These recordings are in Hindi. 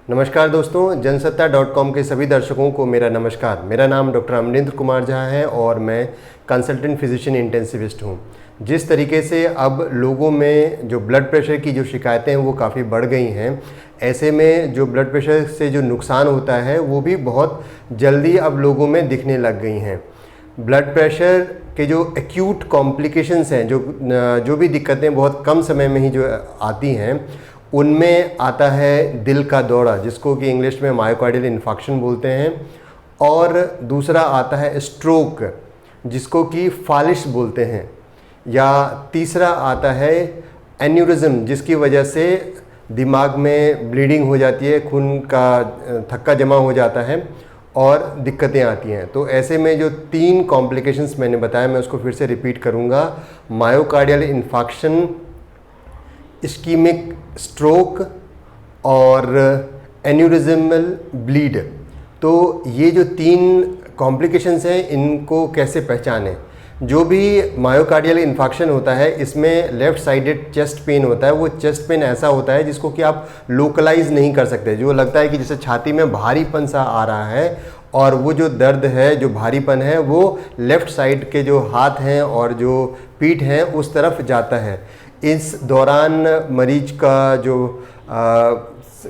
नमस्कार दोस्तों, जनसत्ता.com के सभी दर्शकों को मेरा नमस्कार। मेरा नाम डॉक्टर अमरेंद्र कुमार झा है और मैं कंसल्टेंट फिजिशियन इंटेंसिविस्ट हूँ। जिस तरीके से अब लोगों में जो ब्लड प्रेशर की जो शिकायतें हैं वो काफ़ी बढ़ गई हैं, ऐसे में जो ब्लड प्रेशर से जो नुकसान होता है वो भी बहुत जल्दी अब लोगों में दिखने लग गई हैं। ब्लड प्रेशर के जो एक्यूट कॉम्प्लिकेशंस हैं, जो भी दिक्कतें बहुत कम समय में ही जो आती हैं, उनमें आता है दिल का दौरा, जिसको कि इंग्लिश में मायोकार्डियल इन्फार्क्शन बोलते हैं, और दूसरा आता है स्ट्रोक, जिसको कि फालिश बोलते हैं, या तीसरा आता है एन्यूरिज्म, जिसकी वजह से दिमाग में ब्लीडिंग हो जाती है, खून का थक्का जमा हो जाता है और दिक्कतें आती हैं। तो ऐसे में जो 3 कॉम्प्लिकेशंस मैंने बताया, मैं उसको फिर से रिपीट करूँगा। मायोकार्डियल इन्फार्क्शन, इस्कीमिक स्ट्रोक और एन्यूरिज्मल ब्लीड। तो ये जो 3 कॉम्प्लिकेशंस हैं, इनको कैसे पहचानें? जो भी मायोकार्डियल इन्फार्क्शन होता है, इसमें लेफ़्ट साइडेड चेस्ट पेन होता है। वो चेस्ट पेन ऐसा होता है जिसको कि आप लोकलाइज नहीं कर सकते, जो लगता है कि जैसे छाती में भारीपन सा आ रहा है, और वो जो दर्द है, जो भारीपन है, वो लेफ़्ट साइड के जो हाथ हैं और जो पीठ हैं उस तरफ जाता है। इस दौरान मरीज का जो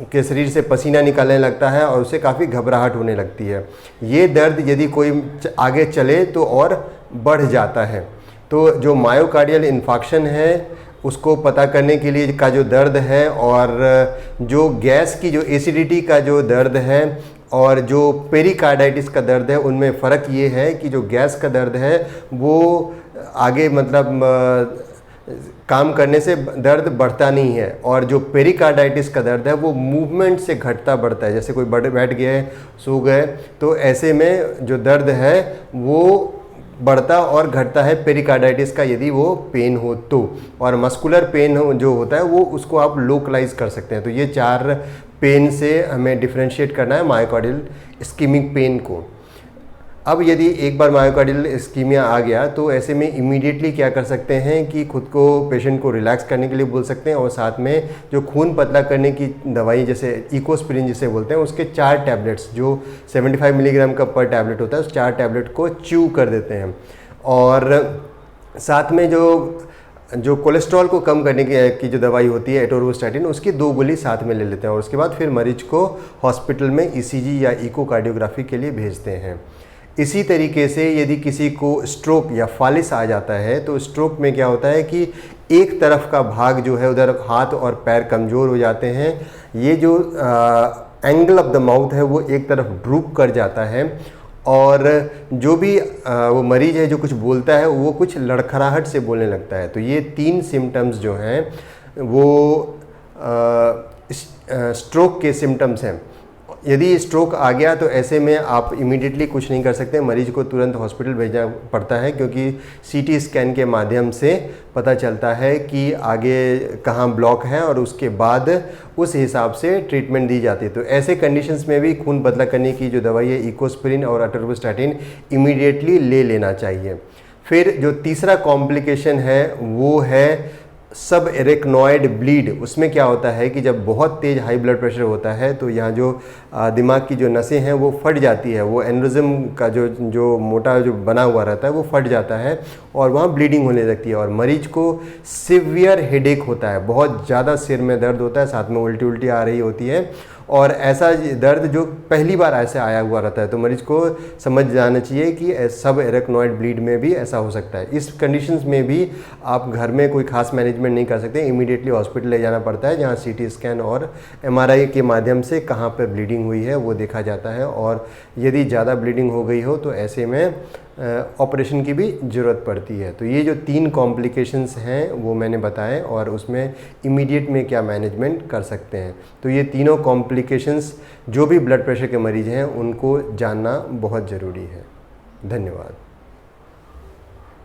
के शरीर से पसीना निकलने लगता है और उसे काफ़ी घबराहट होने लगती है। ये दर्द यदि कोई आगे चले तो और बढ़ जाता है। तो जो मायोकार्डियल इन्फार्क्शन है उसको पता करने के लिए का जो दर्द है, और जो गैस की जो एसिडिटी का जो दर्द है और जो पेरिकार्डाइटिस का दर्द है, उनमें फ़र्क ये है कि जो गैस का दर्द है वो आगे काम करने से दर्द बढ़ता नहीं है, और जो पेरिकार्डाइटिस का दर्द है वो मूवमेंट से घटता बढ़ता है। जैसे कोई बैठ गए, सो गए, तो ऐसे में जो दर्द है वो बढ़ता और घटता है पेरिकार्डाइटिस का, यदि वो पेन हो तो। और मस्कुलर पेन जो होता है वो उसको आप लोकलाइज कर सकते हैं। तो ये 4 पेन से हमें डिफ्रेंशिएट करना है मायोकार्डियल इस्कीमिक पेन को। अब यदि एक बार मायोकार्डियल इस्कीमिया आ गया तो ऐसे में इमीडिएटली क्या कर सकते हैं कि खुद को, पेशेंट को रिलैक्स करने के लिए बोल सकते हैं, और साथ में जो खून पतला करने की दवाई, जैसे इकोस्प्रिन जिसे बोलते हैं, उसके 4 टैबलेट्स, जो 75 मिलीग्राम का पर टैबलेट होता है, उस 4 टैबलेट को च्यू कर देते हैं। और साथ में जो कोलेस्ट्रॉल को कम करने की जो दवाई होती है एटोरोस्टैटिन, उसकी 2 गोली साथ में ले लेते हैं, और उसके बाद फिर मरीज को हॉस्पिटल में ईसीजी या इकोकार्डियोग्राफी के लिए भेजते हैं। इसी तरीके से यदि किसी को स्ट्रोक या फालिस आ जाता है, तो स्ट्रोक में क्या होता है कि एक तरफ का भाग जो है, उधर हाथ और पैर कमज़ोर हो जाते हैं। ये जो एंगल ऑफ द माउथ है वो एक तरफ ड्रूप कर जाता है, और जो भी वो मरीज है जो कुछ बोलता है वो कुछ लड़खड़ाहट से बोलने लगता है। तो ये 3 सिम्टम्स जो हैं वो स्ट्रोक के सिम्टम्स हैं। यदि स्ट्रोक आ गया तो ऐसे में आप इमीडिएटली कुछ नहीं कर सकते, मरीज को तुरंत हॉस्पिटल भेजना पड़ता है, क्योंकि सीटी स्कैन के माध्यम से पता चलता है कि आगे कहाँ ब्लॉक है, और उसके बाद उस हिसाब से ट्रीटमेंट दी जाती है। तो ऐसे कंडीशंस में भी खून पतला करने की जो दवाई है इकोस्प्रिन और एटोरोस्टैटिन इमीडिएटली ले लेना चाहिए। फिर जो तीसरा कॉम्प्लिकेशन है वो है सब एरेक्नॉइड ब्लीड। उसमें क्या होता है कि जब बहुत तेज़ हाई ब्लड प्रेशर होता है तो यहाँ जो दिमाग की जो नसें हैं वो फट जाती है, वो एन्यूरिज्म का जो मोटा जो बना हुआ रहता है वो फट जाता है, और वहाँ ब्लीडिंग होने लगती है, और मरीज को सिवियर हेडेक होता है, बहुत ज़्यादा सिर में दर्द होता है, साथ में उल्टी आ रही होती है, और ऐसा दर्द जो पहली बार ऐसे आया हुआ रहता है। तो मरीज को समझ जाना चाहिए कि सब एरेक्नॉइड ब्लीड में भी ऐसा हो सकता है। इस कंडीशंस में भी आप घर में कोई खास मैनेजमेंट नहीं कर सकते, इमीडिएटली हॉस्पिटल ले जाना पड़ता है, जहाँ सीटी स्कैन और एमआरआई के माध्यम से कहाँ पर ब्लीडिंग हुई है वो देखा जाता है, और यदि ज़्यादा ब्लीडिंग हो गई हो तो ऐसे में ऑपरेशन की भी ज़रूरत पड़ती है। तो ये जो 3 कॉम्प्लिकेशंस हैं वो मैंने बताए, और उसमें इमीडिएट में क्या मैनेजमेंट कर सकते हैं। तो ये तीनों कॉम्प्लिकेशंस जो भी ब्लड प्रेशर के मरीज़ हैं उनको जानना बहुत ज़रूरी है। धन्यवाद।